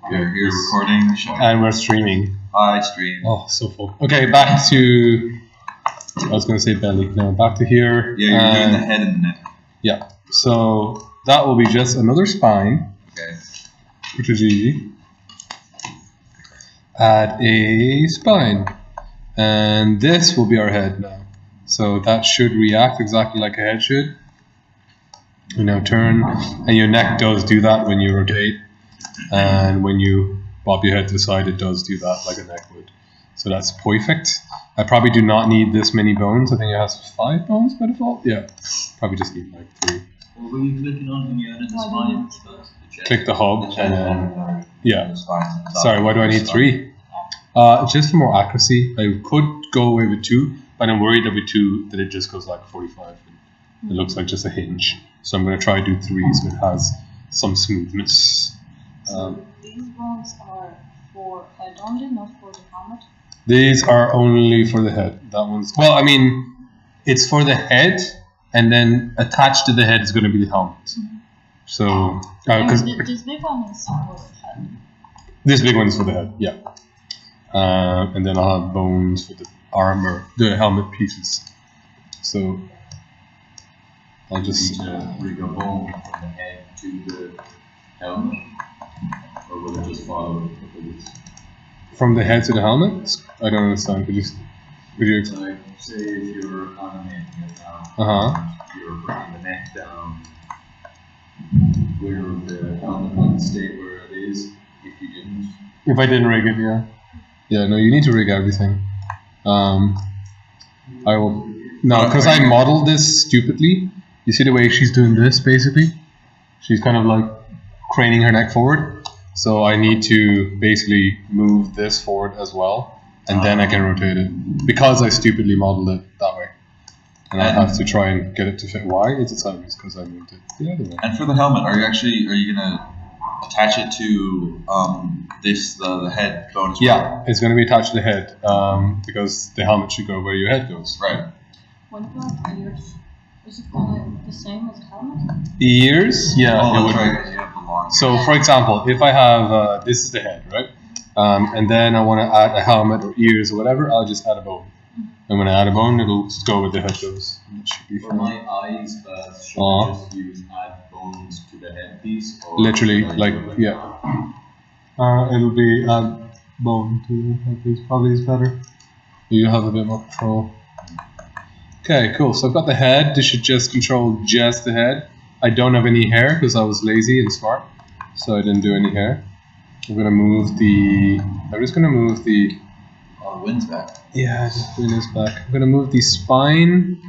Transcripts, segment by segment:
You're recording. And we're streaming. Hi, stream. Oh, so full. Okay, back to. I was going to say belly. No, back to here. Yeah, you're doing the head and the neck. Yeah. So that will be just another spine. Okay. Which is easy. Add a spine. And this will be our head now. So that should react exactly like a head should. You now turn, and your neck does do that when you rotate. And when you bob your head to the side, it does do that like a neck would. So that's perfect. I probably do not need this many bones. I think it has 5 bones by default. Yeah, probably just need like 3. What were you clicking on when you added the spine? Click the hub, and then, yeah. Sorry, why do I need 3? Just for more accuracy. I could go away with 2, but I'm worried that with 2 that it just goes like 45. It looks like just a hinge. So I'm going to try to do 3 so it has some smoothness. So these bones are for head only, not for the helmet? These are only for the head. That one's... Well, I mean, it's for the head, and then attached to the head is going to be the helmet. Mm-hmm. So... this big one is for the head. This big one is for the head, yeah. And then I'll have bones for the armor, the helmet pieces. So... I'll just... rig a bone from the head to the helmet? Or will it just follow it? From the head to the helmet? I don't understand. Could you like, say if you're animating it now, you're bringing the neck down, where the helmet would stay where it is if you didn't? If I didn't rig it, yeah. Yeah, no, you need to rig everything. I will... No, because I modeled this stupidly. You see the way she's doing this, basically? She's kind of like craning her neck forward. So I need to basically move this forward as well, and then I can rotate it, because I stupidly modeled it that way. And I have to try and get it to fit. Why is it sideways? Because I moved it the other way. And for the helmet, are you gonna attach it to the head bone as well? Yeah, it's gonna be attached to the head, because the helmet should go where your head goes. Right. What about ears? Is it gonna be the same as helmet? Ears? Yeah. Oh, it would that's right. So, for example, if I have, this is the head, right? And then I want to add a helmet or ears or whatever, I'll just add a bone. And when I add a bone, it'll just go where the head goes. It should be for my eyes, should I just use add bones to the headpiece? Or literally, like, yeah. It'll be add bone to the headpiece. Probably is better. You have a bit more control. Okay, cool. So I've got the head. This should just control just the head. I don't have any hair because I was lazy and smart, so I didn't do any hair. I'm gonna move the. I'm just gonna move the. Oh, the wind's back. Yeah, the wind is back. I'm gonna move the spine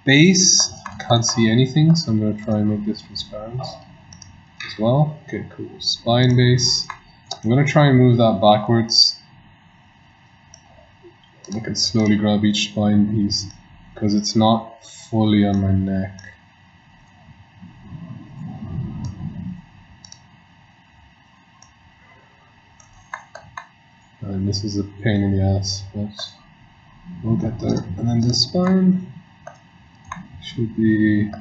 base. Can't see anything, so I'm gonna try and make this transparent as well. Okay, cool. Spine base. I'm gonna try and move that backwards. I can slowly grab each spine piece because it's not fully on my neck. And this is a pain in the ass, but we'll get there. And then this spine should be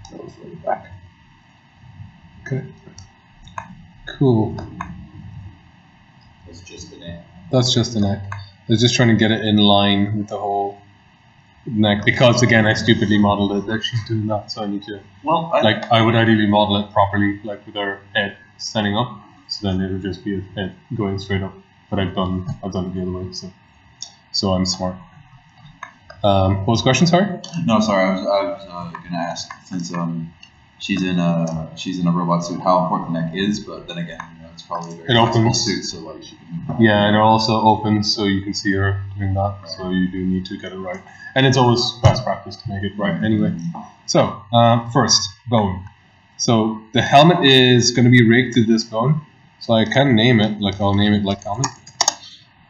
further back. Okay. Cool. That's just the neck. That's just the neck. I was just trying to get it in line with the whole neck because, again, I stupidly modeled it. Like she's doing that, so I need to. Well, I would ideally model it properly, like with her head standing up, so then it would just be a head going straight up. But I've done it the other way, so I'm smart. What was the question? Sorry. No, sorry. I was gonna ask, since she's in a robot suit, how important the neck is, but then again, it's probably a very flexible suit, so like she can. Yeah, and it also opens so you can see her doing that. Right. So you do need to get it right, and it's always best practice to make it right anyway. So first, bone. So the helmet is going to be rigged to this bone. So I can name it, like I'll name it like helmet.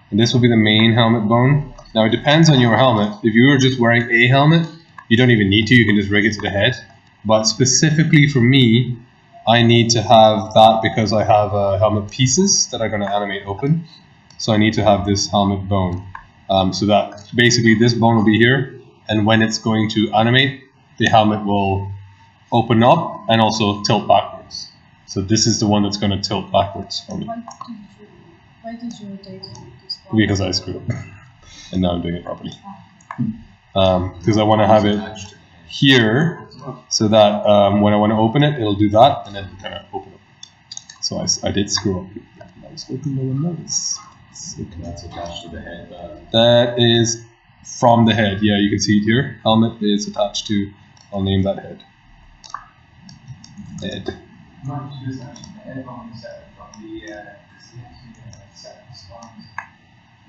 And this will be the main helmet bone. Now it depends on your helmet. If you were just wearing a helmet, you don't even need to, you can just rig it to the head. But specifically for me, I need to have that because I have helmet pieces that are going to animate open. So I need to have this helmet bone. So that basically this bone will be here, and when it's going to animate, the helmet will open up and also tilt backwards. So this is the one that's going to tilt backwards for me. Why did you rotate this one? Because I screwed up. And now I'm doing it properly. Because I want to have it here so that when I want to open it, it'll do that and then kind of open up. So I did screw up. I was hoping no one knows. That's attached to the head. That is from the head. Yeah, you can see it here. Helmet is attached to, I'll name that head. Head.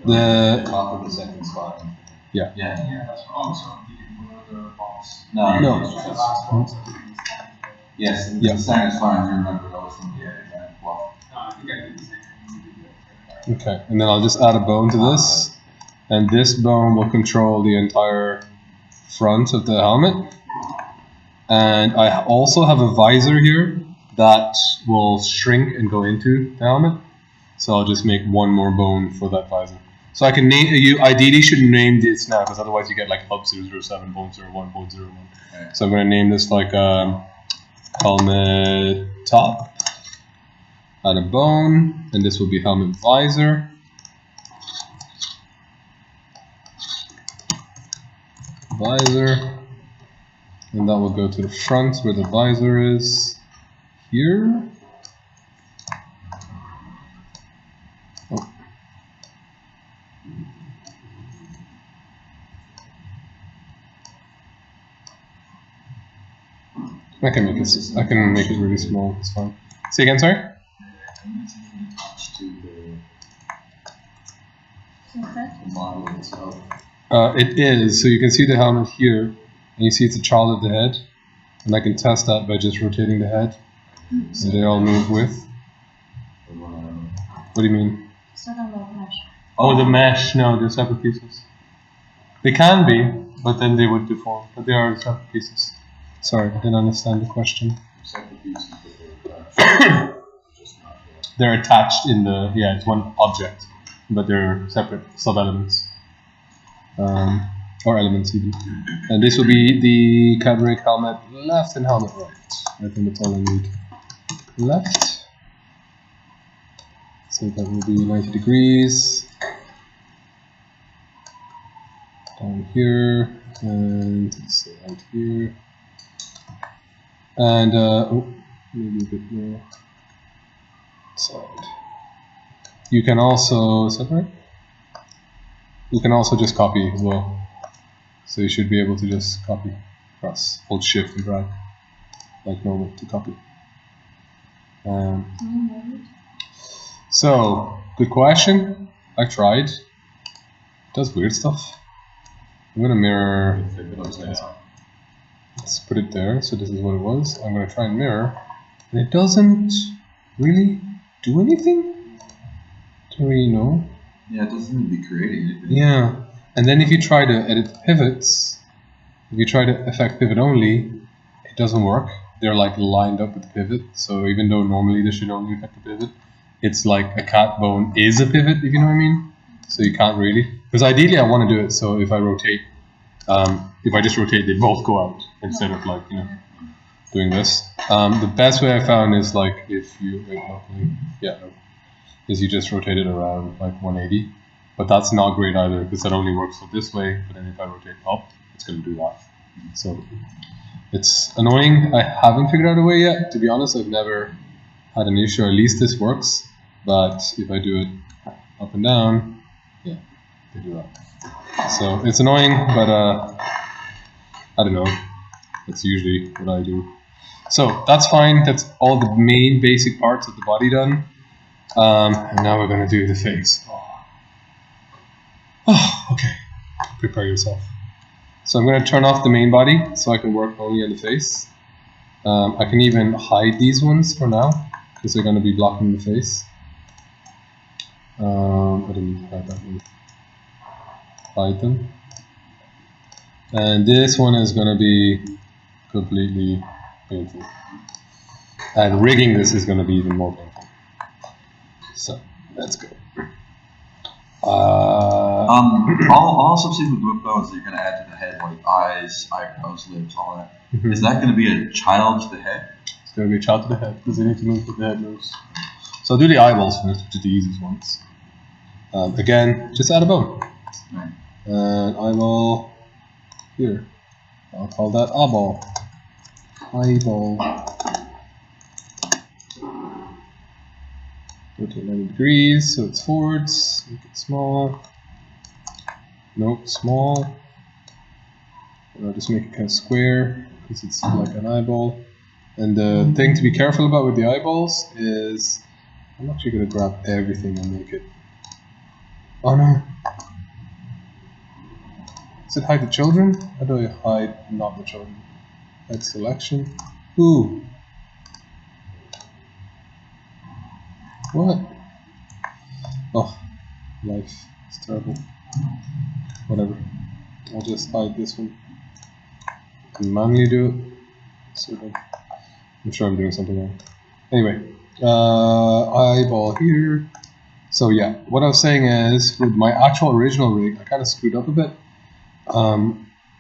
The top of the second spot. Yeah. Yeah. that's also the box. No. No. Yes, Yeah. the second is fine. You remember that was from the well. Okay, and then I'll just add a bone to this. And this bone will control the entire front of the helmet. And I also have a visor here that will shrink and go into the helmet. So I'll just make one more bone for that visor. So I can name, you ideally should name this now, because otherwise you get like hub 007.01.01. Okay. So I'm going to name this like helmet top. Add a bone, and this will be helmet visor. Visor. And that will go to the front where the visor is here. Oh. I can make it really small, it's fine. Say again, sorry? Attached to What's that? the model itself. It is, so you can see the helmet here, and you see it's a child of the head, and I can test that by just rotating the head, and they all move with. What do you mean? It's not about mesh. Oh, the mesh, no, they're separate pieces. They can be, but then they would deform, but they are separate pieces. Sorry, I didn't understand the question. Separate pieces, but they're just not They're attached in the, yeah, it's one object, but they're separate sub-elements. Or elements even. And this will be the Cadbury helmet left and helmet right. I think that's all I need. Left. So that will be 90 degrees. Down here, and say out here. And, oh, maybe a bit more. Side. You can also separate. You can also just copy as well. So you should be able to just copy across. Hold shift and drag like normal to copy. So, good question. I tried. It does weird stuff. I'm gonna mirror. Let's put it there. So this is what it was. I'm gonna try and mirror. And it doesn't really do anything. Don't really know. Yeah, it doesn't seem to be creating anything. Yeah, and then if you try to edit pivots, if you try to affect pivot only, it doesn't work. They're like lined up with the pivot, so even though normally this should only affect the pivot, it's like a cat bone is a pivot, if you know what I mean. So you can't really, because ideally I want to do it so if I rotate, if I just rotate, they both go out instead of like, you know, doing this. The best way I found is like if you, wait, hopefully, yeah, no. Is you just rotate it around like 180, but that's not great either because that only works for this way, but then if I rotate up, it's going to do that. So it's annoying. I haven't figured out a way yet. To be honest, I've never had an issue. At least this works, but if I do it up and down, yeah, they do that. So it's annoying, but I don't know. That's usually what I do. So that's fine. That's all the main basic parts of the body done. And now we're going to do the face. Oh, okay. Prepare yourself. So I'm going to turn off the main body so I can work only on the face. I can even hide these ones for now because they're going to be blocking the face. I don't need to hide that one. Hide them. And this one is going to be completely painful. And rigging this is going to be even more painful. So let's go. All subsequent bones that you're going to add to the head, like eyes, eyebrows, lips, all that. Is that going to be a child to the head? It's gotta reach out to the head because they need to move what the head moves. So I'll do the eyeballs first, which are the easiest ones. Again, just add a bone. Right. And eyeball here. I'll call that eyeball. Eyeball. Rotate 90 degrees so it's forwards. Make it small. Nope, small. And I'll just make it kind of square because it's like an eyeball. And the thing to be careful about with the eyeballs is I'm actually going to grab everything and make it. Oh no! Does it hide the children? How do I hide not the children? Hide selection. Ooh. What? Oh, life. It's terrible. Whatever. I'll just hide this one. Can manually do it. So I'm sure I'm doing something wrong. Anyway, eyeball here. So yeah, what I was saying is, with my actual original rig, I kind of screwed up a bit.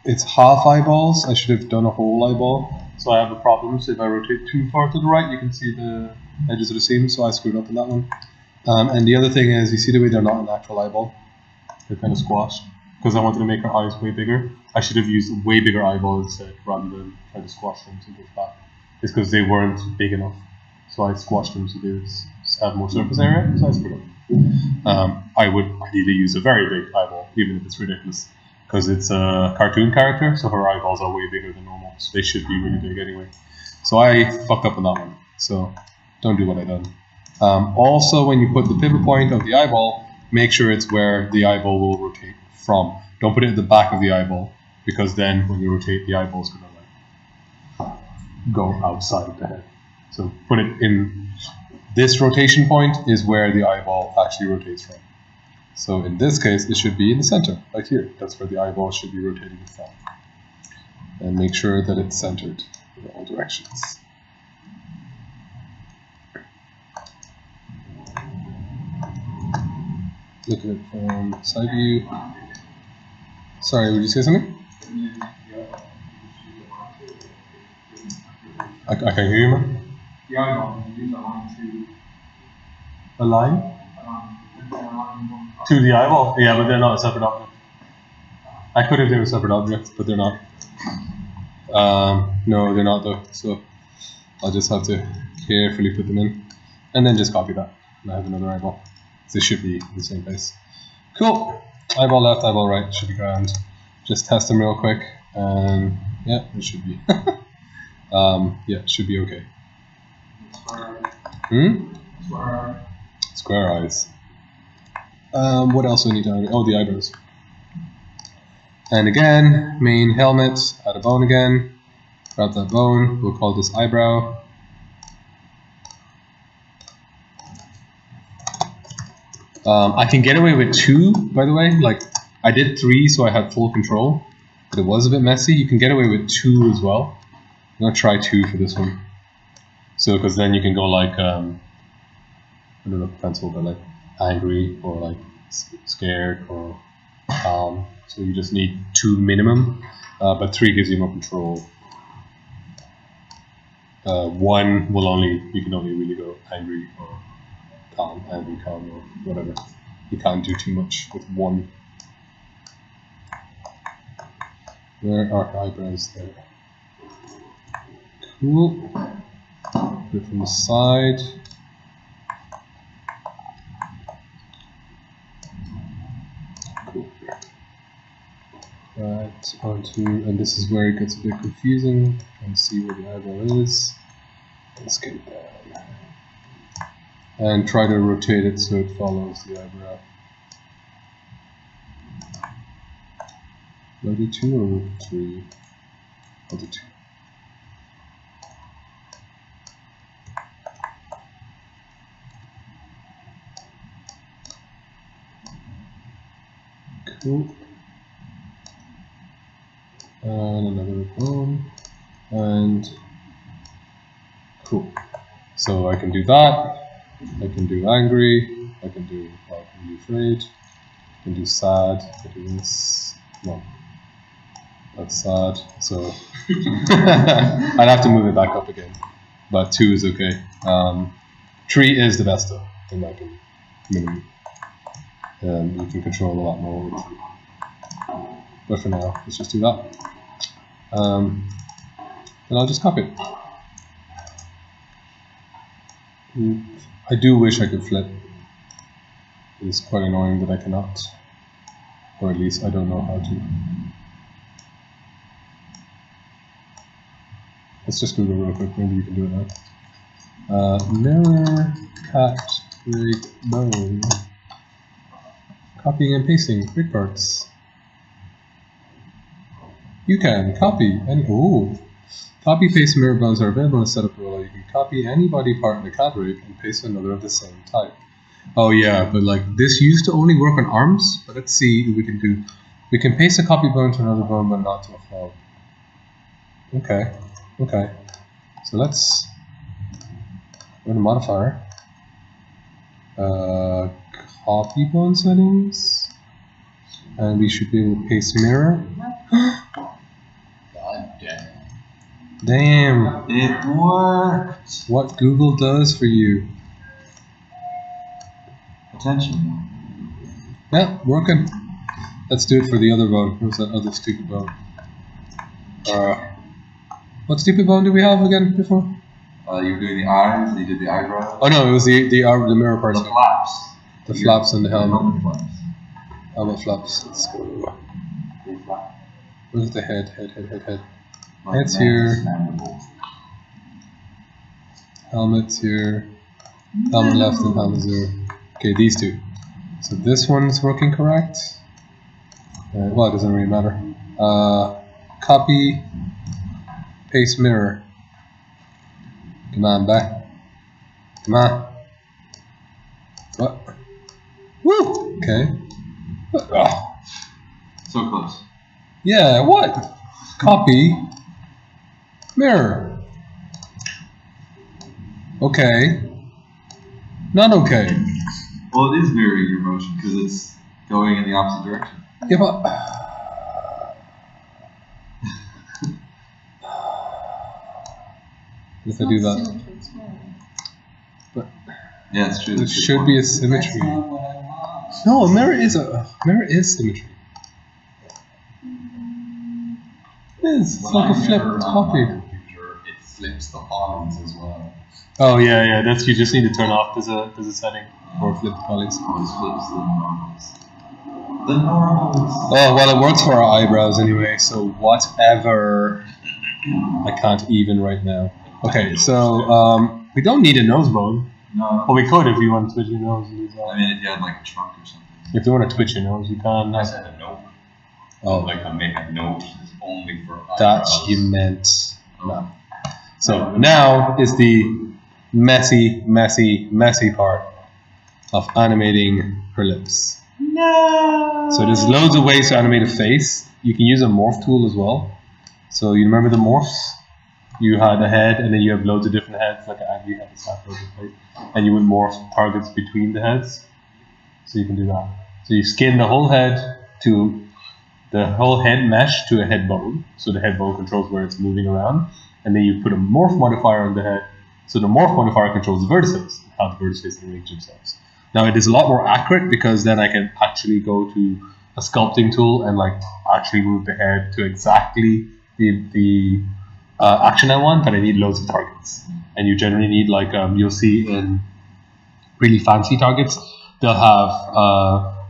It's half eyeballs. I should have done a whole eyeball. So I have the problems. If I rotate too far to the right, you can see the edges of the seam. So I screwed up on that one. And the other thing is, you see the way they're not an actual eyeball? They're kind of squashed. Because I wanted to make her eyes way bigger. I should have used a way bigger eyeball instead, rather than try to squash them to get back. It's because they weren't big enough. So I squashed them so they would have more surface area. So I screwed up. I would ideally use a very big eyeball, even if it's ridiculous. Because it's a cartoon character, so her eyeballs are way bigger than normal. So they should be really big anyway. So I fucked up on that one. So don't do what I done. Also, when you put the pivot point of the eyeball, make sure it's where the eyeball will rotate from. Don't put it at the back of the eyeball, because then when you rotate, the eyeball's going to like go outside of the head. So put it in this rotation point is where the eyeball actually rotates from. So in this case, it should be in the center, right here. That's where the eyeball should be rotating from. And make sure that it's centered in all directions. Look at it from side view. Sorry, would you say something? I can't hear you, man. The eyeball, you use a line to A line? To the eyeball? Yeah, but they're not a separate object. I could if they were separate objects, but they're not. No, they're not though. So I'll just have to carefully put them in, and then just copy that. And I have another eyeball. They should be in the same place. Cool. Eyeball left, eyeball right. Should be grand. Just test them real quick, and yeah, it should be. Yeah, it should be okay. Square eyes. What else do we need to add? Oh, the eyebrows. And again, main helmet, add a bone again. Grab that bone, we'll call this eyebrow. I can get away with 2, by the way. Like, I did 3, so I had full control. But it was a bit messy. You can get away with 2 as well. I'm gonna try 2 for this one. So, because then you can go like, I don't know, pencil, but like angry or like scared or calm. So you just need 2 minimum, but 3 gives you more control. 1 will you can only really go angry or calm, angry, calm, or whatever. You can't do too much with 1. Where are eyebrows there? Cool. Put it from the side. Cool. Right, onto, and this is where it gets a bit confusing. And see where the eyeball is. Let's get it down. And try to rotate it so it follows the eyebrow. Will I do 2 or 3? I'll do 2. Cool. And another bone. And cool. So I can do that. I can do angry. I can do afraid. I can do sad. I can do this. No. That's sad. So I'd have to move it back up again. but 2 is okay. 3 is the best though, in my opinion. Minimum. You can control a lot more with 3. But for now, let's just do that. And I'll just copy it. I do wish I could flip. It's quite annoying that I cannot. Or at least I don't know how to. Let's just Google real quick, maybe you can do it now. Mirror cat rig bone. Copying and pasting rig parts. You can copy any. Ooh. Copy paste mirror bones are available in setup roller. You can copy any body part in the cat rig and paste another of the same type. Oh yeah, but like this used to only work on arms, but let's see what we can do. We can paste a copy bone to another bone, but not to a hub. Okay, okay. So let's go to modifier. Copy bone settings, and we should be able to paste mirror. God damn. Damn, It worked. what Google does for you. Attention. Yeah, working. Let's do it for the other bone. Where's that other stupid bone? What stupid bone did we have again before? You were doing the eyes, and you did the eyebrows. Oh no, it was the mirror parts. The flaps. The flaps and the helmet. Helmet flaps. Helmet flaps. Let's go. Big flap. Where's the head? Head. Like Head's man's here. mandible. Helmet's here. Helmet left and helmet 0. Okay, these two. So this one's working correct. Well, it doesn't really matter. Copy, paste mirror. Come on, back. Come on. What? Woo! Okay. What? Oh. So close. Yeah, what? Copy, mirror. Okay. Not okay. Well, it is mirroring your motion because it's going in the opposite direction. Yeah, but if I do that, Symmetry, it's mirroring. Yeah, it's true. there That's a good should point. be a symmetry. Not what I want. No, a mirror is symmetry. It is. It's like a flipped copy. Computer, it flips the polys as well. Oh yeah. That's you just need to turn off. There's a setting for flipped polys. Always flips the normals. The normals. Oh well, it works for our eyebrows anyway. So whatever. I can't even right now. Okay, so we don't need a nose bone. No. Well, we could if you want to twitch your nose. And do that. I mean, if you had like a trunk or something. If you want to twitch your nose, you can. I said a note. Oh, Like I make a note only for that eyebrows. you meant. No. So now is the messy part of animating her lips. No. So there's loads of ways to animate a face. You can use a morph tool as well. So you remember the morphs? You had a head, and then you have loads of different heads, like an angry head, a sad head, and you would morph targets between the heads. So you can do that. So you skin the whole head to the whole head mesh to a head bone. So the head bone controls where it's moving around, and then you put a morph modifier on the head. So the morph modifier controls the vertices, how the vertices arrange themselves. Now it is a lot more accurate because then I can actually go to a sculpting tool and like actually move the head to exactly the action I want, but I need loads of targets. And you generally need like you'll see in really fancy targets, they'll have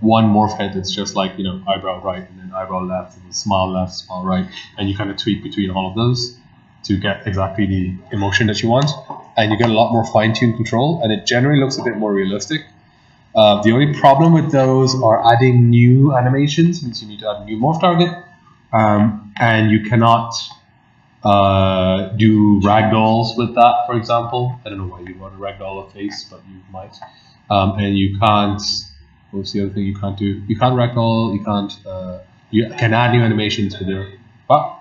one morph head that's just like, you know, eyebrow right and then eyebrow left and then smile left, smile right, and you kind of tweak between all of those to get exactly the emotion that you want, and you get a lot more fine-tuned control, and it generally looks a bit more realistic. The only problem with those are adding new animations, means you need to add a new morph target, and you cannot do ragdolls with that, for example. I don't know why you'd want to ragdoll a face, but you might. And you can't, what's the other thing you can't do? You can't ragdoll, you can't, you can add new animations with your, what?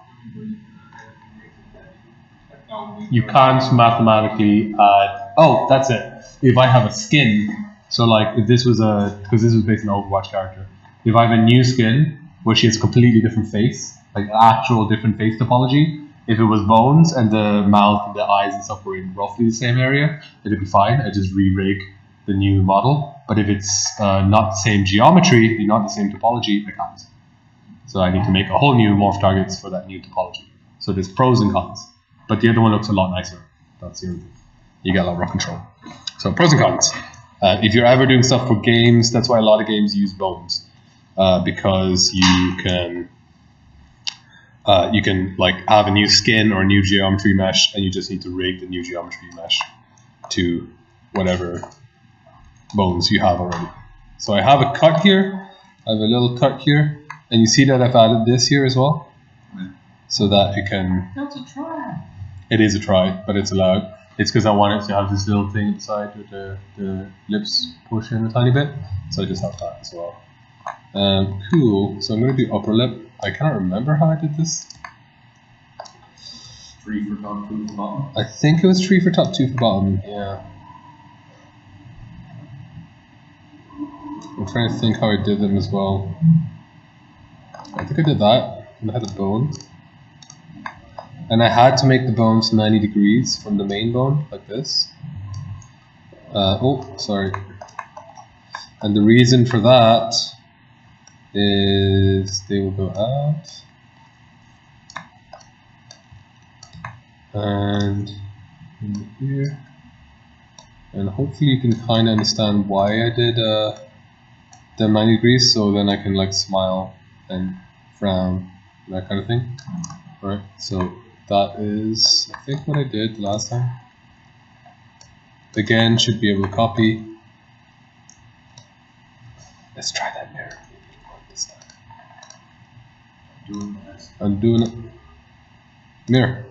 You can't mathematically add, oh, that's it. If I have a skin, so like if this was because this was based on an Overwatch character, if I have a new skin, where she has a completely different face, like actual different face topology, If it was bones and the mouth and the eyes and stuff were in roughly the same area, it'd be fine. I just re-rig the new model. But if it's not the same geometry, not the same topology, I can't. So I need to make a whole new morph targets for that new topology. So there's pros and cons. But the other one looks a lot nicer. That's the only thing. You get a lot more control. So pros and cons. If you're ever doing stuff for games, that's why a lot of games use bones. Because you can like have a new skin or a new geometry mesh, and you just need to rig the new geometry mesh to whatever bones you have already. So I have a cut here. I have a little cut here, and you see that I've added this here as well, so that it can. That's a try. It is a try, but it's allowed. It's because I wanted to have this little thing inside with the lips push in a tiny bit, so I just have that as well. Cool. So I'm going to do upper lip. I cannot remember how I did this. 3 for top, 2 for bottom. I think it was 3 for top, 2 for bottom. Yeah. I'm trying to think how I did them as well. I think I did that, and I had the bone. And I had to make the bones 90 degrees from the main bone, like this. Oh, sorry. And the reason for that is they will go out. And in here. And hopefully you can kind of understand why I did the 90 degrees, so then I can like smile and frown, that kind of thing. Alright, so that is, I think, what I did last time. Again, should be able to copy. Let's try that mirror this time. I'm doing it. Mirror.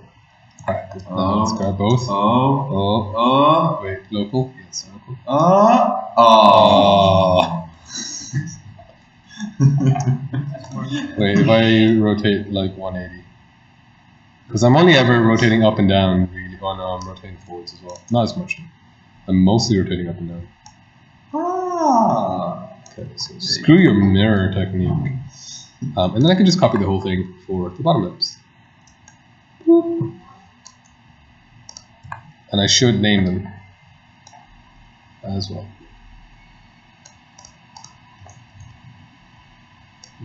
Alright, now let's grab both. Wait, local? Yes, local. Wait, if I rotate like 180. Because I'm only ever rotating up and down, really. Oh no, I'm rotating forwards as well. Not as much. I'm mostly rotating up and down. Okay, so screw your mirror technique. And then I can just copy the whole thing for the bottom lips. Boop. And I should name them as well.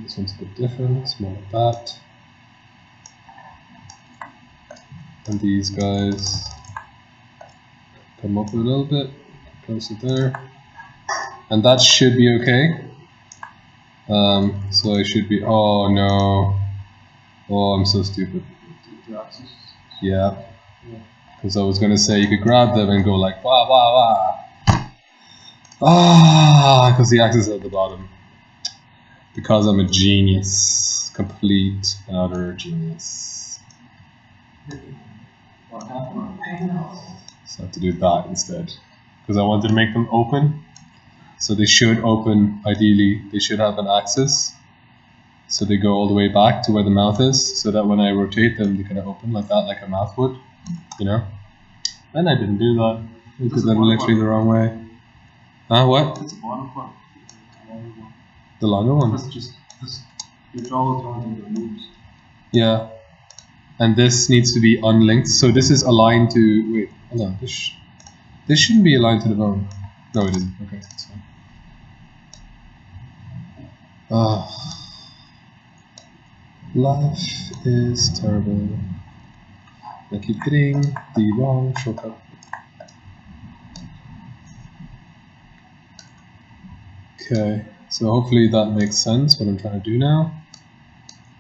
This one's a bit different, small like that. And these guys come up a little bit, closer there. And that should be okay. So I should be, oh no. Oh, I'm so stupid. Yeah. Because I was going to say you could grab them and go like, wah, wah, wah. Ah, because the axis is at the bottom. Because I'm a genius. Complete and utter genius. So I have to do that instead. Because I wanted to make them open. So they should open, ideally, they should have an axis. So they go all the way back to where the mouth is. So that when I rotate them, they kind of open like that, like a mouth would. You know? And I didn't do that. I did them literally the wrong way. Huh, what? It's a bottom part. The longer one? That's just, your jaw is on the moves. Yeah. And this needs to be unlinked. So this is aligned to, wait, hold on. This shouldn't be aligned to the bone. No, it isn't. Okay, that's fine. Life is terrible. I keep hitting the wrong shortcut. Okay, so hopefully that makes sense what I'm trying to do now.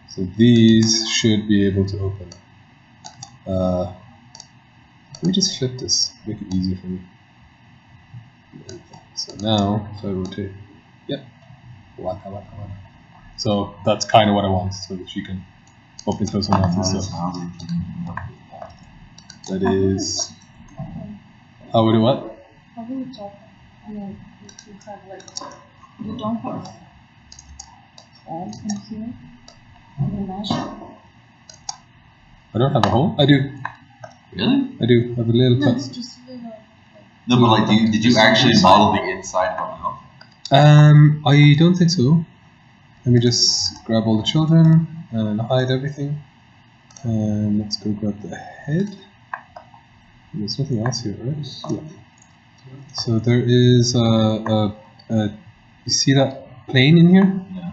So these should be able to open. Let me just flip this, make it easier for me. So now, if I rotate, yep, waka waka waka. So that's kind of what I want, so that you can open close one mouth and stuff. That is, how would it what? How do you talk? I mean, if you have like, you don't have holes in here on the mesh. I don't have a hole? I do. Really? I do. I have a little No, cut. it's just a little. No, but like, did you actually model the inside of a mouth? I don't think so. Let me just grab all the children and hide everything. And let's go grab the head. There's nothing else here, right? Yeah. So there is you see that plane in here? Yeah.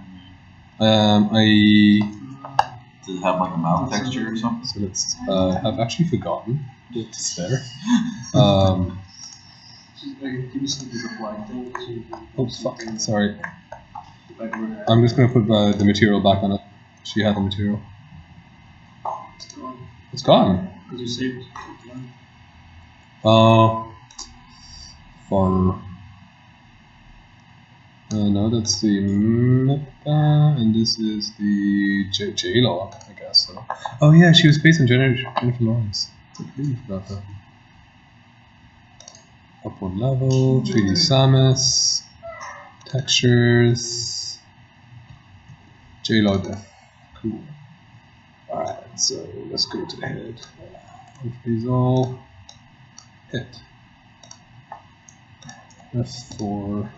Does it have like a mouth texture or something? So let's. I've actually forgotten what's there. Oh fuck! Sorry. I'm just gonna put the material back on it. She had the material. It's gone. Because you saved it. Oh. Far. No, that's the Meta, and this is the J-Log, I guess. So. Oh yeah, she was based on Jennifer Lawrence. I completely forgot that. Up one level, 3D Samus, textures, J-Log def. Cool. Alright, so let's go to the head. Freeze all. Hit. F4.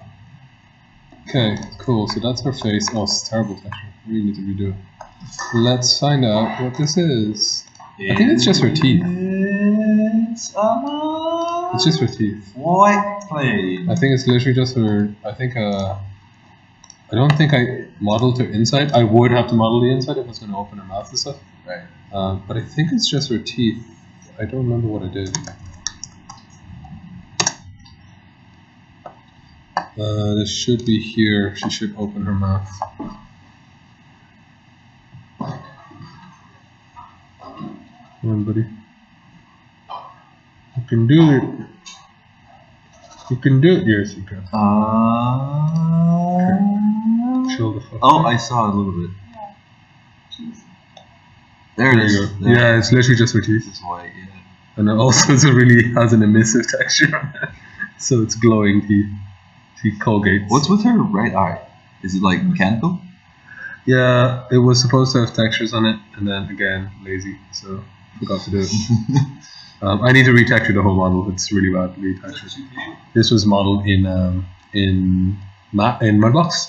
Okay, cool. So that's her face. Oh, it's terrible texture. We need to redo it. Let's find out what this is. I think it's just her teeth. It's just her teeth. White plane. I think it's literally just her. I think. I don't think I modeled her inside. I would have to model the inside if I was going to open her mouth and stuff. Right. But I think it's just her teeth. I don't remember what I did. This should be here. She should open her mouth. Come on, buddy. You can do it. You can do it. Yes, you can. Okay. Chill the fuck. Oh, I saw it a little bit. There it is. You go. Yeah, it's literally just her teeth. It's white, yeah. And it also really has an emissive texture on it. So it's glowing teeth. She colgates. What's with her right eye? Is it like mechanical? Yeah, it was supposed to have textures on it, and then again, lazy, so forgot to do it. I need to retexture the whole model. It's really bad retextured. This was modeled in Mudbox.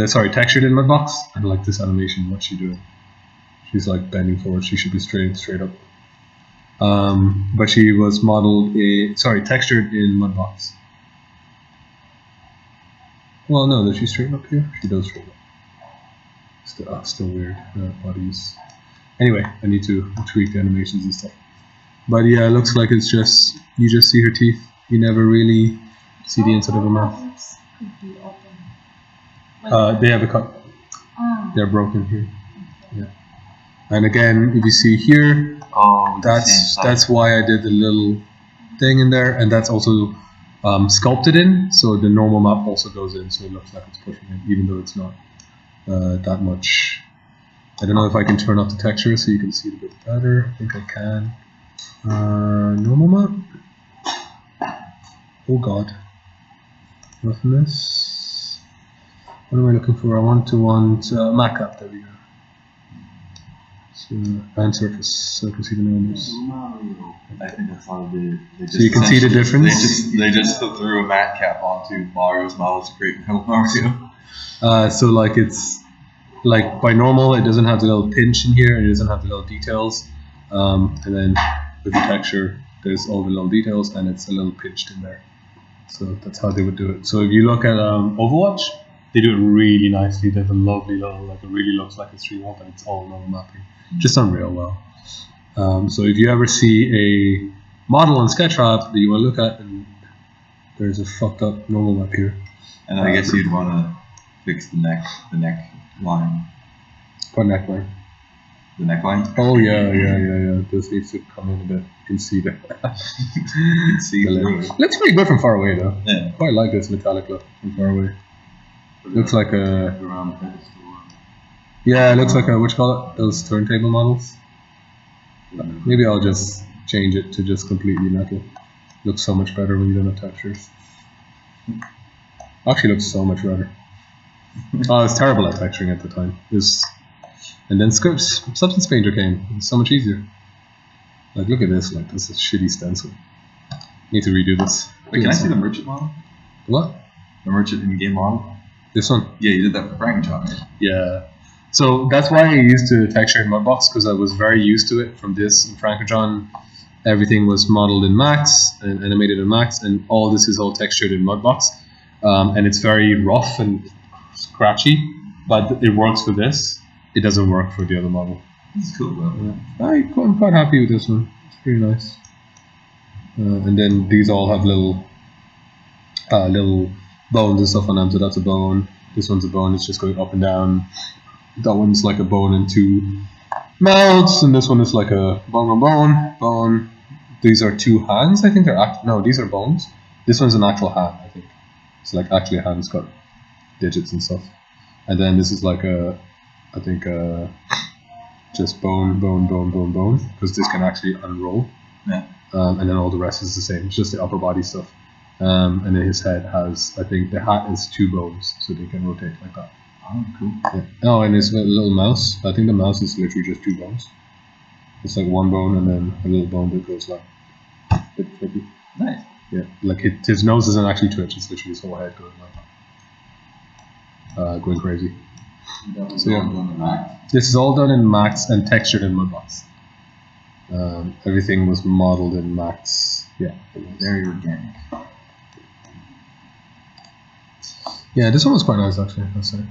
Sorry, textured in Mudbox. I like this animation. What's she doing? She's like bending forward. She should be straight up. But she was modeled textured in Mudbox. Well, no, does she straighten up here? She does straighten up. Still weird. Bodies. Anyway, I need to tweak the animations and stuff. But yeah, it looks like it's just, you just see her teeth. You never really see the inside of her mouth. They have a cut. They're broken here. Yeah. And again, if you see here, that's why I did the little thing in there, and that's also sculpted in, so the normal map also goes in, so it looks like it's pushing it, even though it's not that much. I don't know if I can turn off the texture so you can see it a bit better. I think I can. Normal map. Oh god. Roughness. What am I looking for? I want mac up. There we go. So, and surface, so I can see the normals. I think that's how they did it. So you can see the difference? They just threw a mat cap onto Mario's model to create Mario. So like it's like by normal it doesn't have the little pinch in here, and it doesn't have the little details. And then with the texture, there's all the little details, and it's a little pinched in there. So that's how they would do it. So if you look at Overwatch, they do it really nicely. They have a lovely little, like it really looks like a 3D, but it's all normal mapping. Just done real well. So if you ever see a model on Sketchfab that you want to look at, and there's a fucked up normal map here. And I guess you'd want to fix the neck line. What neckline? The neckline? Oh yeah. This needs to come in a bit. You can see that. You can see through it. Looks pretty good from far away though. Yeah. Quite like this metallic look from far away. Looks like a... Yeah, it looks like a, what you call it? Those turntable models. Maybe I'll just change it to just completely metal. Looks so much better when you don't have textures. Actually looks so much better. Oh, I was terrible at texturing at the time. And then Substance Painter came. It was so much easier. Like, look at this. Like, this is a shitty stencil. Need to redo this. Wait, can I see the merchant model? What? The merchant in-game model? This one? Yeah, you did that for Frankenstein, right? Yeah. So that's why I used to texture in Mudbox, because I was very used to it from this and Frankojon. Everything was modeled in Max and animated in Max, and all this is all textured in Mudbox. And it's very rough and scratchy, but it works for this. It doesn't work for the other model. It's cool, though. Yeah. I'm quite happy with this one. It's pretty nice. And then these all have little bones and stuff on them. So that's a bone. This one's a bone. It's just going up and down. That one's like a bone and two mouths, and this one is like a bone. These are two hands. I think they're no. These are bones. This one's an actual hand. I think it's like actually a hand. It's got digits and stuff. And then this is like I think just bone, because this can actually unroll. Yeah. And then all the rest is the same. It's just the upper body stuff. And then his head has, I think the hat is 2 bones, so they can rotate like that. Oh, cool. Yeah. Oh, and his little mouse. I think the mouse is literally just 2 bones. It's like 1 bone and then a little bone that goes like a bit flippy. Nice. Yeah, like his nose doesn't actually twitch. It's literally his whole head going like going crazy. That was So, yeah. all done in Max. This is all done in Max and textured in Mudbox. Everything was modeled in Max. Yeah, it was. Very organic. Yeah, this one was quite nice actually. I'll say.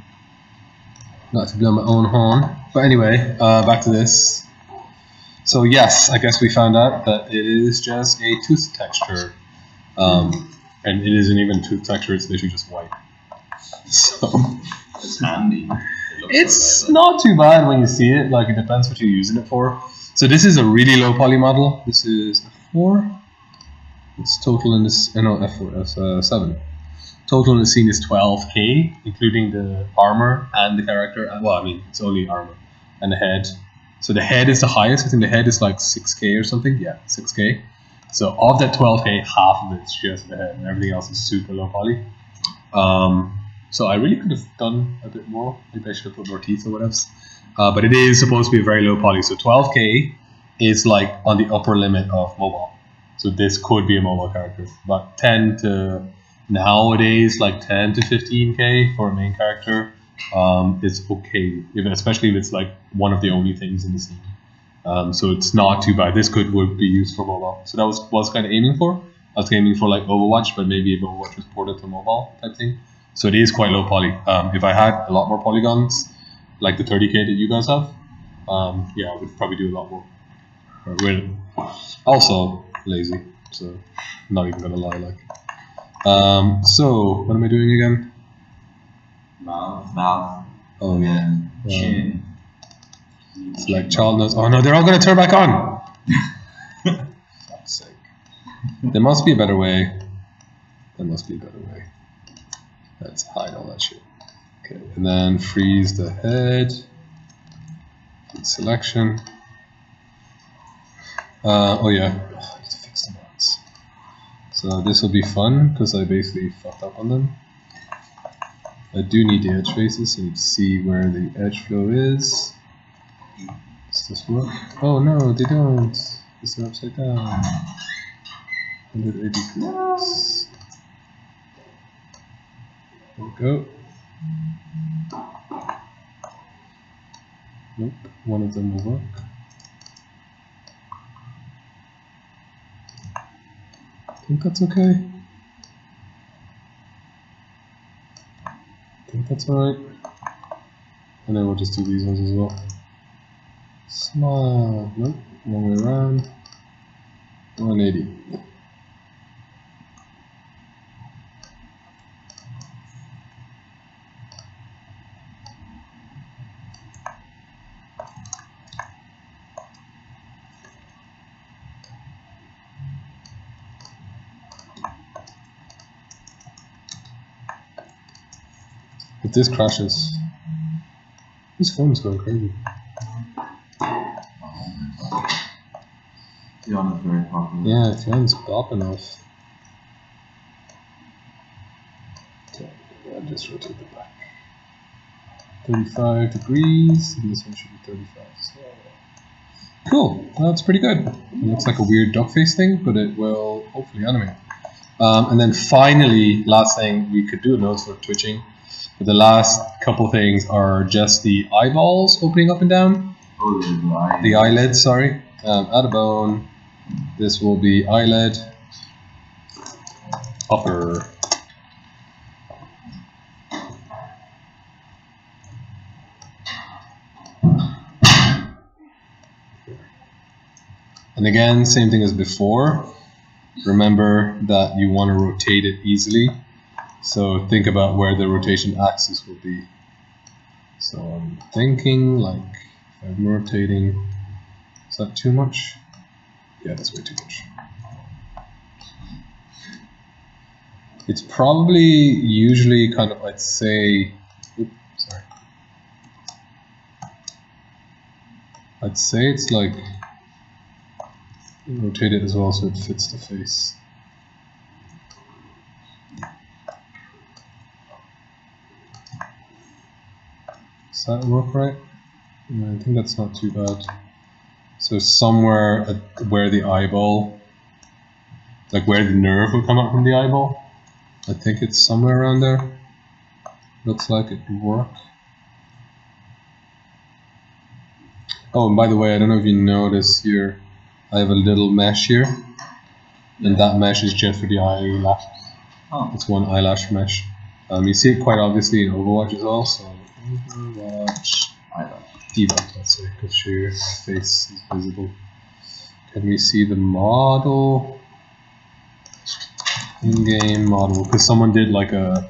Not to blow my own horn, but anyway, back to this. So yes, I guess we found out that it is just a tooth texture, and it isn't even tooth texture. It's literally just white. So It's handy. it's not too bad when you see it. Like it depends what you're using it for. So this is a really low poly model. This is F4. It's total in this. No, F4, F7. Total in the scene is 12k, including the armor and the character. Well, I mean, it's only armor and the head. So the head is the highest. I think the head is like 6k or something. Yeah, 6k. So of that 12k, half of it's just the head, and everything else is super low poly. So I really could have done a bit more. Maybe I should have put more teeth or whatever. But it is supposed to be very low poly. So 12k is like on the upper limit of mobile. So this could be a mobile character. But 10 to nowadays, like 10 to 15k for a main character is okay. Especially if it's like one of the only things in the scene. So it's not too bad. This would be used for mobile. So that was kind of aiming for. I was aiming for like Overwatch, but maybe if Overwatch was ported to mobile type thing. So it is quite low poly. If I had a lot more polygons, like the 30k that you guys have, yeah, I would probably do a lot more. We're also lazy, so not even gonna lie. Like, so what am I doing again? Mouth. Oh yeah, Chin. it's like child nose. Oh no, they're all gonna turn back on. Fuck's sake. There must be a better way. There must be a better way. Let's hide all that shit. Okay, and then freeze the head. Selection. Oh yeah, I need to fix the mods. So this will be fun because I basically fucked up on them. I do need the edge faces, so I need to see where the edge flow is. Does this work? Oh no, they don't. It's upside down. 180 degrees. There we go. Nope, one of them will work. I think that's okay. I think that's alright. And then we'll just do these ones as well. Smile. Nope, one way around. 180. If this crashes, this phone is going crazy. Tiana is very popular. Yeah, Tiana's bopping off. Okay, I'll just rotate it back. 35 degrees, and this one should be 35. So. Cool, that's pretty good. It looks like a weird duck face thing, but it will hopefully animate. And then finally, last thing, we could do a nose for twitching. But the last couple things are just the eyeballs opening up and down. Oh, the eyelid, sorry. Add a bone. This will be eyelid. Upper. And again, same thing as before. Remember that you want to rotate it easily. So think about where the rotation axis will be. So I'm thinking like if I'm rotating, is that too much? Yeah, that's way too much. It's probably usually kind of, I'd say, I'd say it's like, rotate it as well so it fits the face. Does that work right? Yeah, I think that's not too bad. So somewhere where the eyeball, like where the nerve will come out from the eyeball, I think it's somewhere around there. Looks like it would work. Oh, and by the way, I don't know if you notice here, I have a little mesh here, and that mesh is just for the eyelash. Oh. It's one eyelash mesh. You see it quite obviously in Overwatch as well, so Overwatch, debug, let's say, because your face is visible. Can we see the model? In-game model, because someone did like a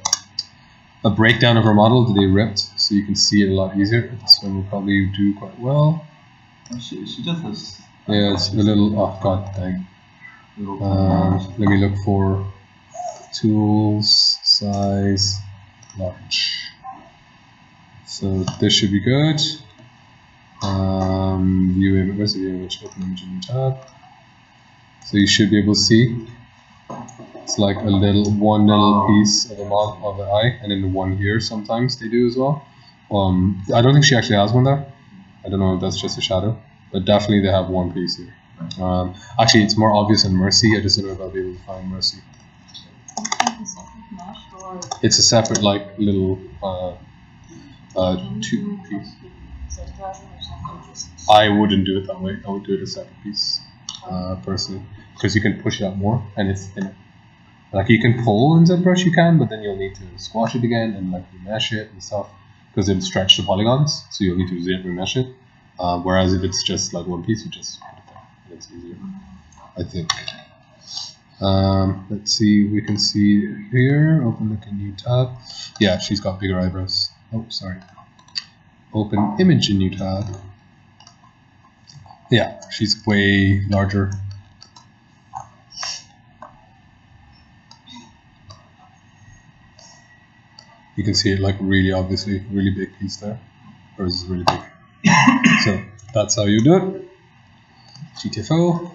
breakdown of her model that they ripped, so you can see it a lot easier. This one will probably do quite well. She does this. Yeah, it's a little, oh god dang. Let me look for tools, size, large. So this should be good. View image, where's the view image? Open image in the tab. So you should be able to see. It's like one little piece of the eye, and then one here sometimes they do as well. I don't think she actually has one there. I don't know if that's just a shadow, but definitely they have one piece here. Actually, it's more obvious in Mercy. I just don't know if I'll be able to find Mercy. It's a separate, like, little two piece. I wouldn't do it that way. I would do it a separate piece, personally, because you can push it out more, and it's thinner. Like you can pull in ZBrush, you can, but then you'll need to squash it again and like remesh it and stuff, because it'll stretch the polygons, so you'll need to remesh it. Whereas if it's just like one piece, you just put it there, and it's easier, I think. Let's see, we can see here, open like a new tab. Yeah, she's got bigger eyebrows. Oh, sorry. Open image in new tab. Yeah, she's way larger. You can see it like really obviously, really big piece there. Hers is really big. So that's how you do it. GTFO.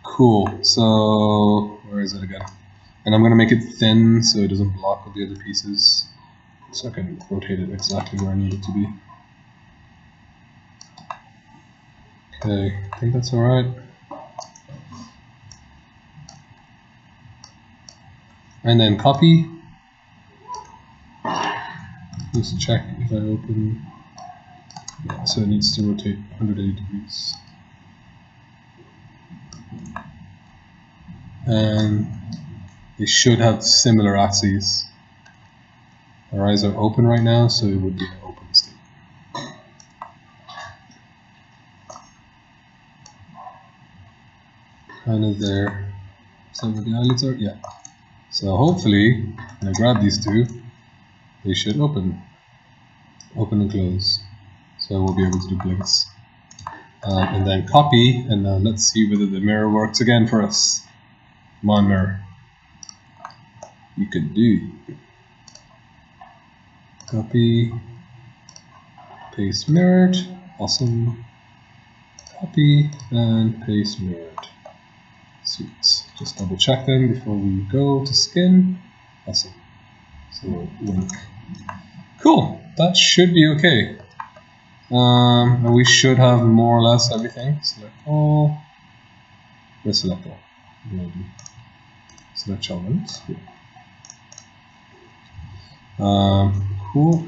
Cool. So where is it again? And I'm gonna make it thin so it doesn't block all the other pieces, so I can rotate it exactly where I need it to be. Okay, I think that's all right. And then copy. Let's check if I open. Yeah, so it needs to rotate 180 degrees. And they should have similar axes. Our eyes are open right now, so it would be an open state. Kind of there. Is that where the eyelids are? Yeah. So hopefully, when I grab these two, they should open and close. So we'll be able to do blinks. And then copy, and let's see whether the mirror works again for us. Come on, mirror. You could do. Copy, paste mirrored, awesome. Copy and paste mirrored. Sweet. Just double check them before we go to skin. Awesome. So link. Cool. That should be okay. And we should have more or less everything. Select all. Let's select all. Select element. Yeah. Cool.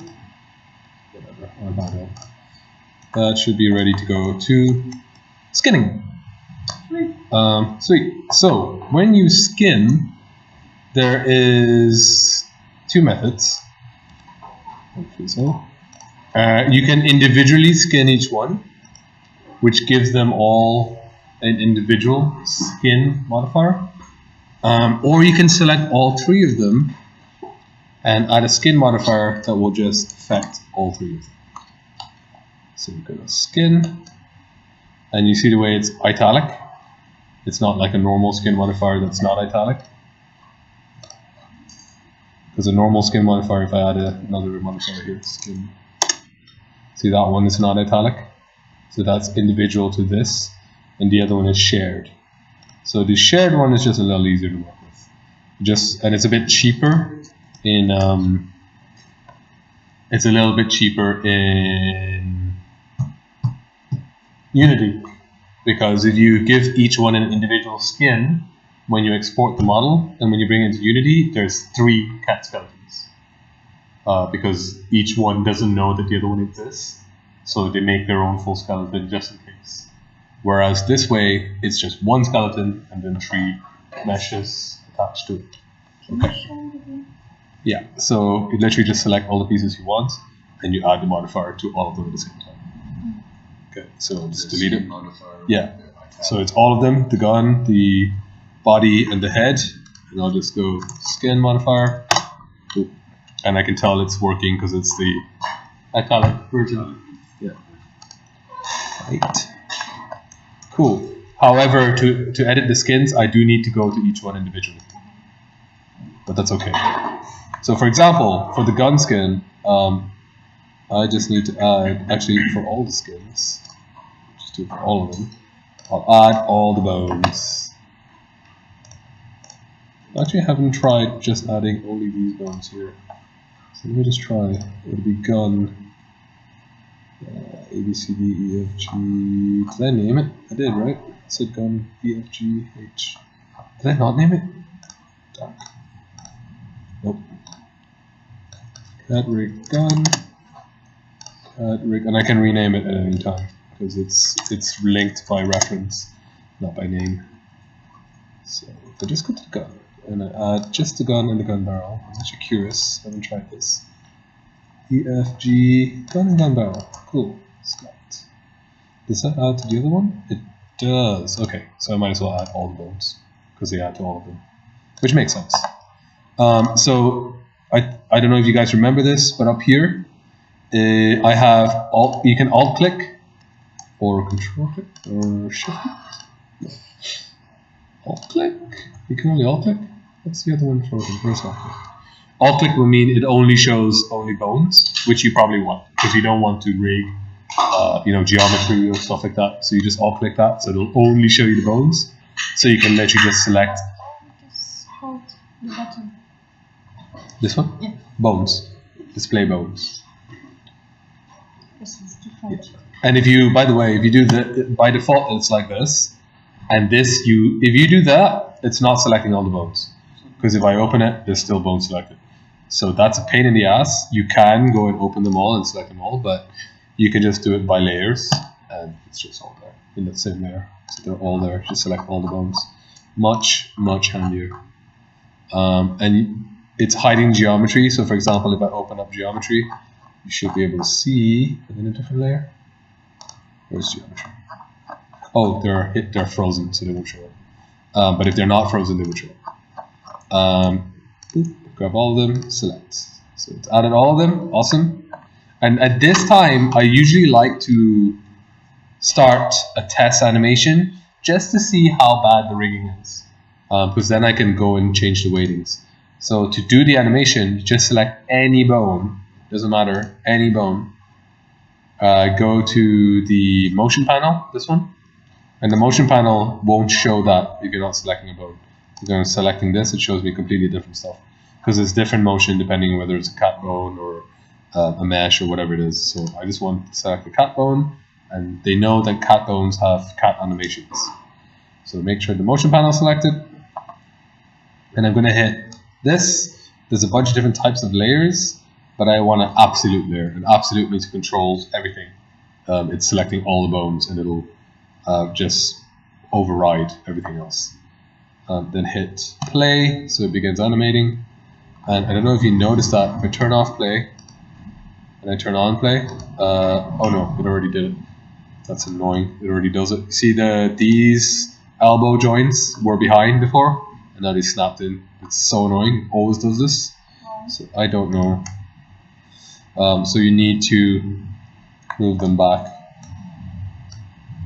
Whatever. What about it? That should be ready to go to skinning. Sweet. So when you skin, there is two methods. Hopefully so. You can individually skin each one, which gives them all an individual skin modifier. Or you can select all three of them and add a skin modifier that will just affect all three of them. So you go to skin, and you see the way it's italic. It's not like a normal skin modifier that's not italic. Because a normal skin modifier, if I add another modifier here, skin, see that one is not italic. So that's individual to this, and the other one is shared. So the shared one is just a little easier to work with. And it's a bit cheaper in Unity, because if you give each one an individual skin when you export the model, and when you bring it into Unity, there's 3 cat skeletons, because each one doesn't know that the other one exists, so they make their own full skeleton just in case. Whereas this way, it's just 1 skeleton and then 3 meshes attached to it. Okay. Yeah, so you literally just select all the pieces you want, and you add the modifier to all of them at the same time. Okay, so just delete it. Yeah, so it's all of them, the gun, the body, and the head. And I'll just go skin modifier. Ooh. And I can tell it's working because it's the italic version. Yeah. Right. Cool. However, to edit the skins, I do need to go to each one individually. But that's okay. So for example, for the gun skin, I just need to add, actually for all the skins, just do it for all of them, I'll add all the bones. Actually, I haven't tried just adding only these bones here. So let me just try. It'll be gun, A, B, C, D, E, F, G. Did I name it? I did, right? I said gun, E, F, G, H. Did I not name it? Dark. Nope. Cat rig gun. Cat rig, and I can rename it at any time because it's linked by reference, not by name. So if I just go to the gun and I add just the gun and the gun barrel. I'm actually curious. I haven't tried this. E, F, G, gun and gun barrel. Cool. Select. Does that add to the other one? It does. Okay, so I might as well add all the bones because they add to all of them, which makes sense. So I don't know if you guys remember this, but up here I have alt. You can alt click or control click or shift click. Alt click. You can only alt click. What's the other one for? Where's alt click? Alt click will mean it only shows only bones, which you probably want because you don't want to rig, geometry or stuff like that. So you just alt click that, so it'll only show you the bones. So you can literally just select. Just hold the button. This one? Yeah. Bones. Display bones. This is default. Yeah. And if you, by the way, if you do the, by default it's like this, and this if you do that, it's not selecting all the bones, because if I open it, there's still bones selected. So that's a pain in the ass. You can go and open them all and select them all, but you can just do it by layers, and it's just all there in that same layer. So they're all there. Just select all the bones. Much handier. And it's hiding geometry. So for example, if I open up geometry, you should be able to see in a different layer. Where's geometry? Oh, they're frozen, so they won't show up. But if they're not frozen, they will show up. Boop, grab all of them, select. So it's added all of them. Awesome. And at this time, I usually like to start a test animation just to see how bad the rigging is, because then I can go and change the weightings. So to do the animation, just select any bone, doesn't matter, any bone. Go to the motion panel, this one, and the motion panel won't show that if you're not selecting a bone. If I'm selecting this, it shows me completely different stuff, because it's different motion depending on whether it's a cat bone or a mesh or whatever it is. So I just want to select the cat bone, and they know that cat bones have cat animations. So make sure the motion panel is selected. And I'm going to hit this. There's a bunch of different types of layers, but I want an absolute layer. An absolute means it controls everything. It's selecting all the bones, and it'll just override everything else. Then hit play, so it begins animating. And I don't know if you noticed that if I turn off play and I turn on play, oh no, it already did it. That's annoying. It already does it. See these elbow joints were behind before, and now they snapped in. It's so annoying. It always does this. So I don't know. So you need to move them back.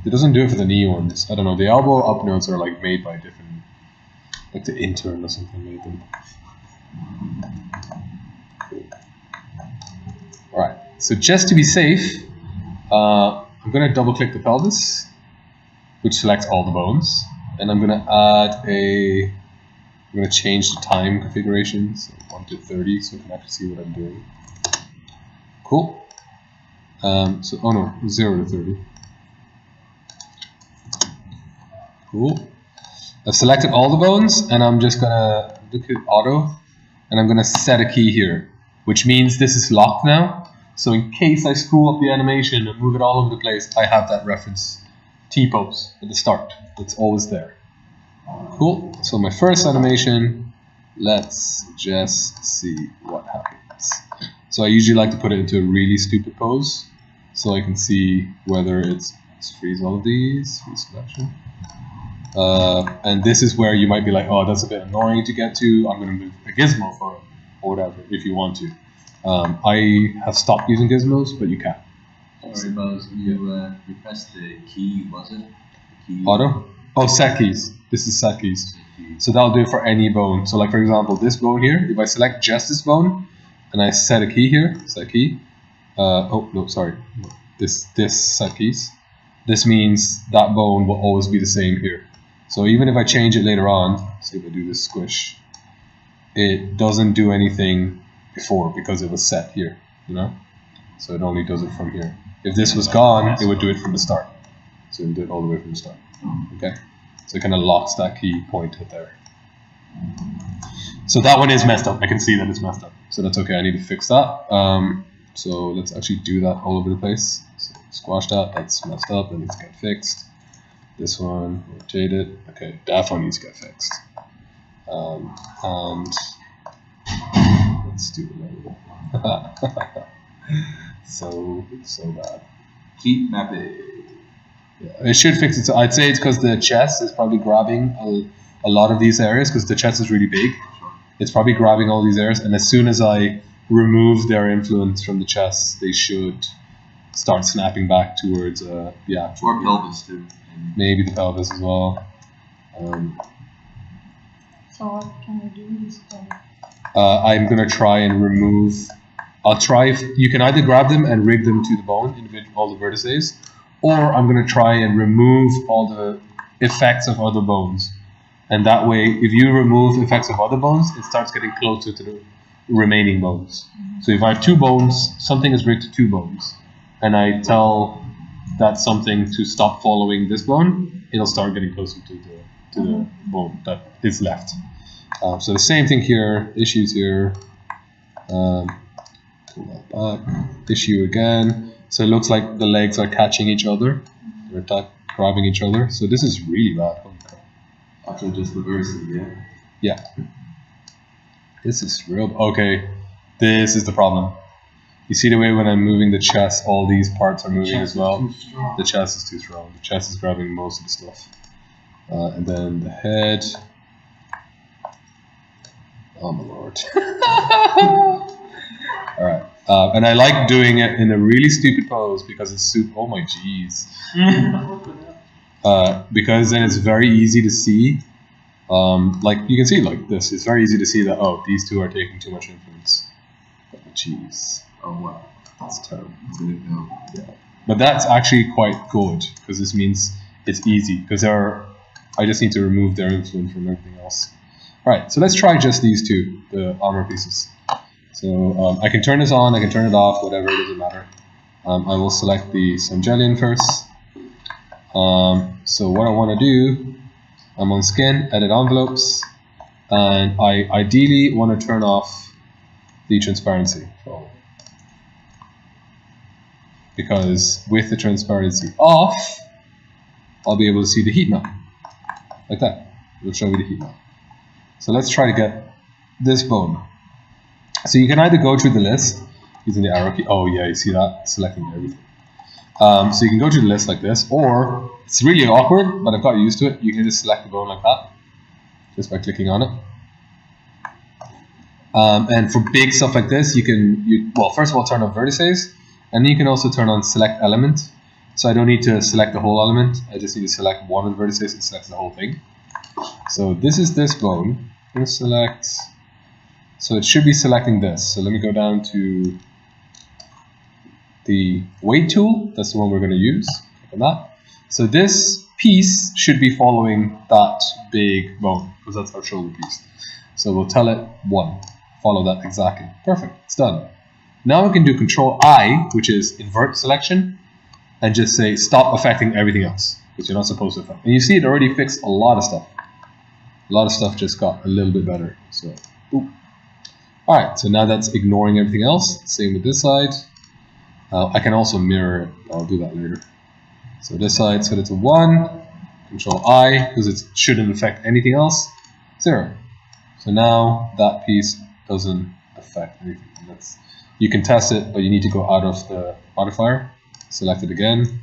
It doesn't do it for the knee ones. I don't know. The elbow up notes are like made by different, like the intern or something made them. Cool. All right. So just to be safe, I'm going to double click the pelvis, which selects all the bones, and I'm going to I'm going to change the time configuration, so 1 to 30, so I can actually see what I'm doing. Cool. So, oh no, 0 to 30. Cool. I've selected all the bones, and I'm just going to look at auto, and I'm going to set a key here, which means this is locked now. So in case I screw up the animation and move it all over the place, I have that reference T-pose at the start. It's always there. Cool. So my first animation, let's just see what happens. So I usually like to put it into a really stupid pose, so I can see whether let's freeze all of these, freeze selection. And this is where you might be like, oh, that's a bit annoying to get to. I'm going to move a gizmo for it, or whatever, if you want to. I have stopped using gizmos, but you can. Sorry, Buzz, you pressed the key, was it? The key. Auto? Oh, set keys. This is set keys. So that'll do it for any bone. So like, for example, this bone here, if I select just this bone, and I set a key here, set key. Oh, no, sorry. This set keys. This means that bone will always be the same here. So even if I change it later on, say if I do this squish, it doesn't do anything before because it was set here, you know? So it only does it from here. If this was gone, it would do it from the start. So it would do it all the way from the start. Okay? So it kind of locks that key point at there. So that one is messed up. I can see that it's messed up. So that's okay. I need to fix that. So let's actually do that all over the place. So squash that. That's messed up. That needs to get fixed. This one, rotate it. Okay, that one needs to get fixed. And let's do another one. so bad. Keep mapping. Yeah, it should fix it. So I'd say it's because the chest is probably grabbing a lot of these areas because the chest is really big. It's probably grabbing all these areas, and as soon as I remove their influence from the chest, they should start snapping back towards the actual. Or pelvis too. Maybe the pelvis as well. So what can we do this time? I'm gonna try and remove. I'll try if you can either grab them and rig them to the bone, all the vertices, or I'm gonna try and remove all the effects of other bones. And that way, if you remove effects of other bones, it starts getting closer to the remaining bones. So if I have 2 bones, something is rigged to 2 bones, and I tell that something to stop following this bone, it'll start getting closer to the bone that is left. So the same thing here, issues here, pull that back, issue again. So it looks like the legs are catching each other, they're grabbing each other. So this is really bad. Actually, just the verses, yeah. Yeah. This is real. Okay, this is the problem. You see the way when I'm moving the chest, all these parts are moving as well. The chest is too strong. The chest is grabbing most of the stuff. And then the head. Oh my lord. Alright. And I like doing it in a really stupid pose because it's super. Oh my jeez. Because then it's very easy to see. Like you can see like this. It's very easy to see that, oh, these 2 are taking too much influence. Oh jeez. Oh wow. That's terrible. Yeah. But that's actually quite good because this means it's easy because I just need to remove their influence from everything else. Alright, so let's try just these 2, the armor pieces. So I can turn this on, I can turn it off, whatever, it doesn't matter. I will select the Sangelian first. So what I want to do I'm on skin, edit envelopes, and I ideally want to turn off the transparency. Because with the transparency off, I'll be able to see the heat map. Like that. It'll show me the heat map. So let's try to get this bone. So you can either go through the list using the arrow key. Oh yeah, you see that? Selecting everything. So you can go through the list like this, or it's really awkward, but I've got used to it. You can just select the bone like that, just by clicking on it. And for big stuff like this, well, first of all, turn on vertices, and then you can also turn on select element. So I don't need to select the whole element. I just need to select one of the vertices and select the whole thing. So this is this bone. I'm going to select. So it should be selecting this. So let me go down to the weight tool. That's the one we're going to use. Click on that. So this piece should be following that big bone, because that's our shoulder piece. So we'll tell it 1. Follow that exactly. Perfect. It's done. Now we can do Control I, which is invert selection, and just say stop affecting everything else, which you're not supposed to affect. And you see it already fixed a lot of stuff. A lot of stuff just got a little bit better. So, alright, so now that's ignoring everything else. Same with this side. I can also mirror it. I'll do that later. So this side, set it to 1. Control I, because it shouldn't affect anything else. 0. So now that piece doesn't affect anything. You can test it, but you need to go out of the modifier. Select it again.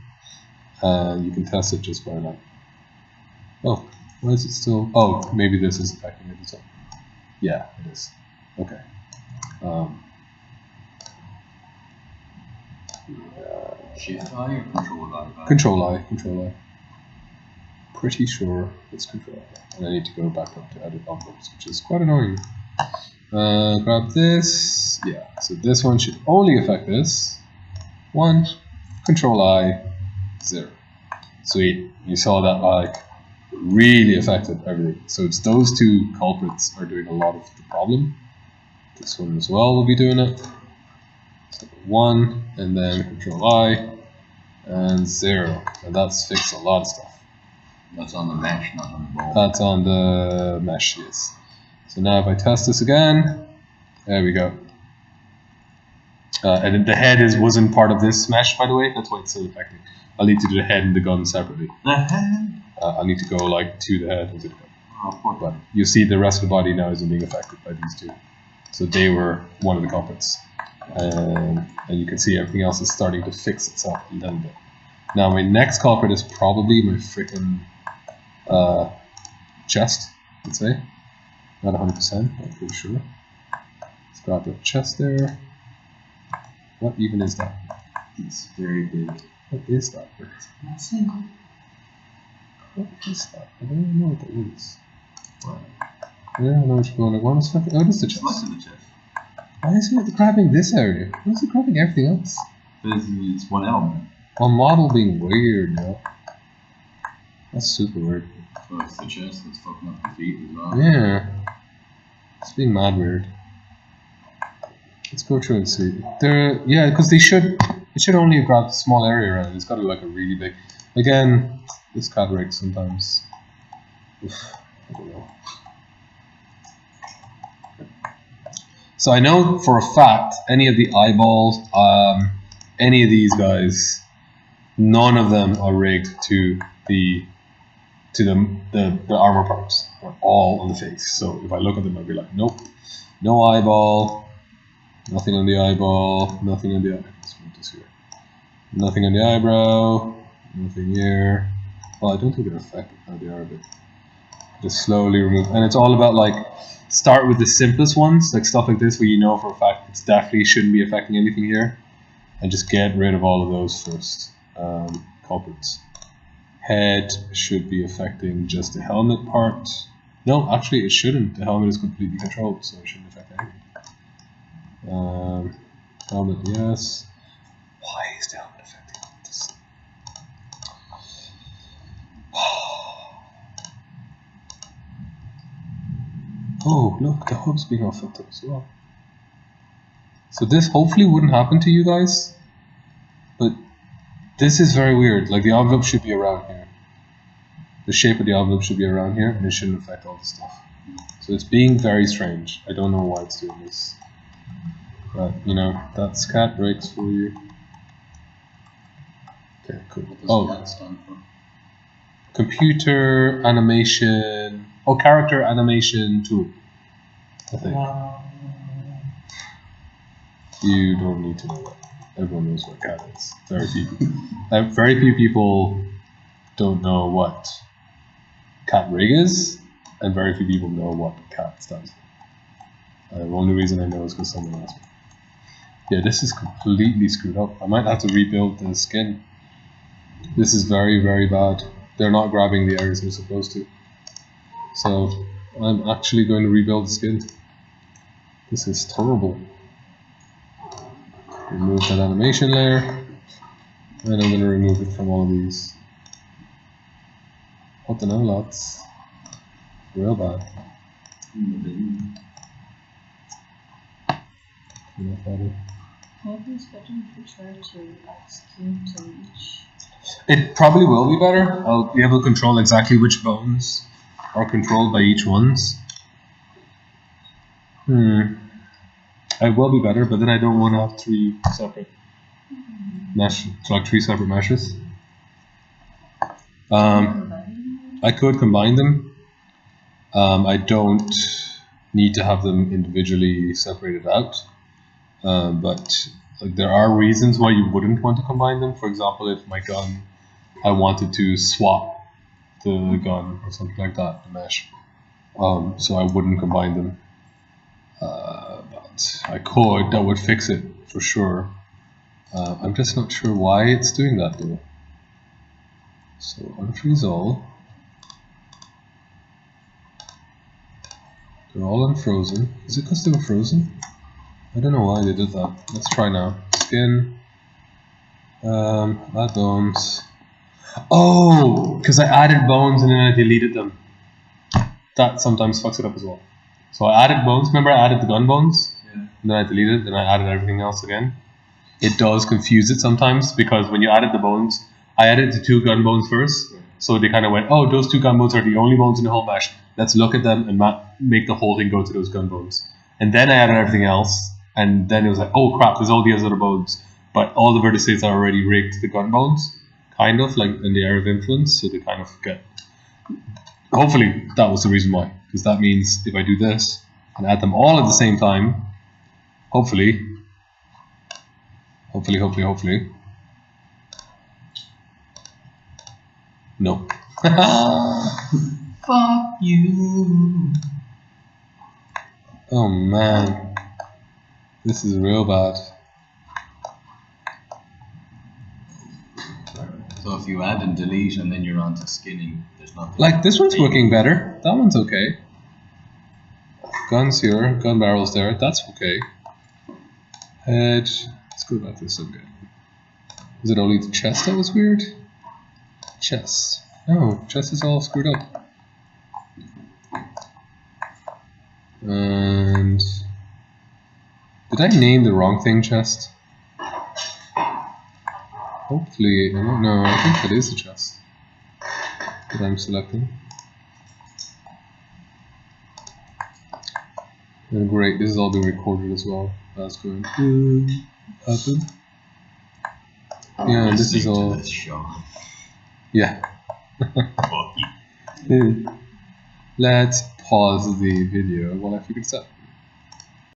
You can test it just by like, oh, why is it still? Oh, maybe this is affecting it as well. Yeah, it is. Okay. Shift I or Control I? Control I. Control I. Pretty sure it's Control I. And I need to go back up to edit envelopes, which is quite annoying. Grab this. Yeah. So this one should only affect this. 1. Control I. 0. Sweet. You saw that like really affected everything. So it's those two culprits are doing a lot of the problem. This one as well will be doing it. So 1 and then Control I and 0. And that's fixed a lot of stuff. That's on the mesh, not on the bone. That's on the mesh, yes. So now if I test this again, there we go. And the head wasn't part of this mesh, by the way. That's why it's still affecting. I'll need to do the head and the gun separately. The head? I'll need to go like to the head and to the gun. Oh, poor but you see the rest of the body now isn't being affected by these two. So they were one of the culprits. And you can see everything else is starting to fix itself a little bit. Now my next culprit is probably my freaking chest, let's say. Not 100%, I'm pretty sure. Let's grab the chest there. What even is that? It's very big. What is that? Nothing. What is that? I don't even know what that is. What? I don't know what's going on. What is fucking? Oh, this is the chest. What's in the chest? Why is it grabbing this area? Why is it grabbing everything else? Because it's one element. One model being weird, yo. That's super weird. Oh, it's the chest that's fucking up the feet as well. Yeah. It's being mad weird. Let's go through and see. Yeah, because it should only have grabbed a small area around it. It's got to be like a really big. Again, this CAD rig sometimes. Oof, I don't know. So I know for a fact any of the eyeballs, any of these guys, none of them are rigged to the armor parts. They're all on the face. So if I look at them, I'll be like, nope, no eyeball, nothing on the eyeball, nothing on the eye. Let's move this here. Nothing on the eyebrow, nothing here. Well, I don't think they're affected. No, they are a bit. Just slowly remove, and it's all about like start with the simplest ones, like stuff like this, where you know for a fact it's definitely shouldn't be affecting anything here, and just get rid of all of those first. Culprits. Head should be affecting just the helmet part. No, actually it shouldn't. The helmet is completely controlled, so it shouldn't affect anything. Helmet, yes. Why is the helmet affecting this? Oh, look, the hub's being affected as well. So this hopefully wouldn't happen to you guys, but this is very weird. Like the envelope should be around here. the shape of the envelope should be around here, and it shouldn't affect all the stuff. So it's being very strange. I don't know why it's doing this. But, you know, that's cat breaks for you. Okay, cool. What does that stand for? Computer animation. Oh, character animation tool, I think. You don't need to know that. Everyone knows what cat is. Very few people don't know what cat rig is, and very few people know what cat stands for. The only reason I know is because someone asked me. Yeah, this is completely screwed up. I might have to rebuild the skin. This is very, very bad. They're not grabbing the areas they're supposed to. So I'm actually going to rebuild the skin. This is terrible. Remove that animation layer, and I'm going to remove it from all of these. What the hell, lads? Real bad. Maybe it's better if you try to add skin to each. It probably will be better. I'll be able to control exactly which bones are controlled by each ones. It will be better, but then I don't want to have three separate meshes. I could combine them. I don't need to have them individually separated out. But like, there are reasons why you wouldn't want to combine them. For example, if my gun, I wanted to swap the gun or something like that, the mesh. So I wouldn't combine them. But I could, that would fix it for sure. I'm just not sure why it's doing that though. So unfreeze all. They're all unfrozen. Is it because they were frozen? I don't know why they did that. Let's try now. Skin. Add bones. Oh, because I added bones and then I deleted them. That sometimes fucks it up as well. So I added bones. Remember I added the gun bones? Yeah. And then I deleted it, then I added everything else again. It does confuse it sometimes because when you added the bones, I added the 2 gun bones first. So they kind of went, oh, those 2 gun bones are the only bones in the whole mesh. Let's look at them and make the whole thing go to those gun bones. And then I added everything else. And then it was like, oh crap, there's all these other bones. But all the vertices are already rigged to the gun bones. Kind of, like in the area of influence. So they kind of get... Hopefully that was the reason why. Because that means if I do this and add them all at the same time, hopefully. No. Fuck you. Oh man. This is real bad. So if you add and delete and then you're on to skinning, there's nothing. Like this one's working better. That one's okay. Guns here, gun barrels there. That's okay. Head. Let's go back to this again. Was it only the chest that was weird? Chest. No, chest is all screwed up. And did I name the wrong thing chest? Hopefully, I don't know. I think that is the chest that I'm selecting. And great, this is all being recorded as well. That's going to happen. Yeah, this is all. This show. Yeah. Let's pause the video while I figure this out.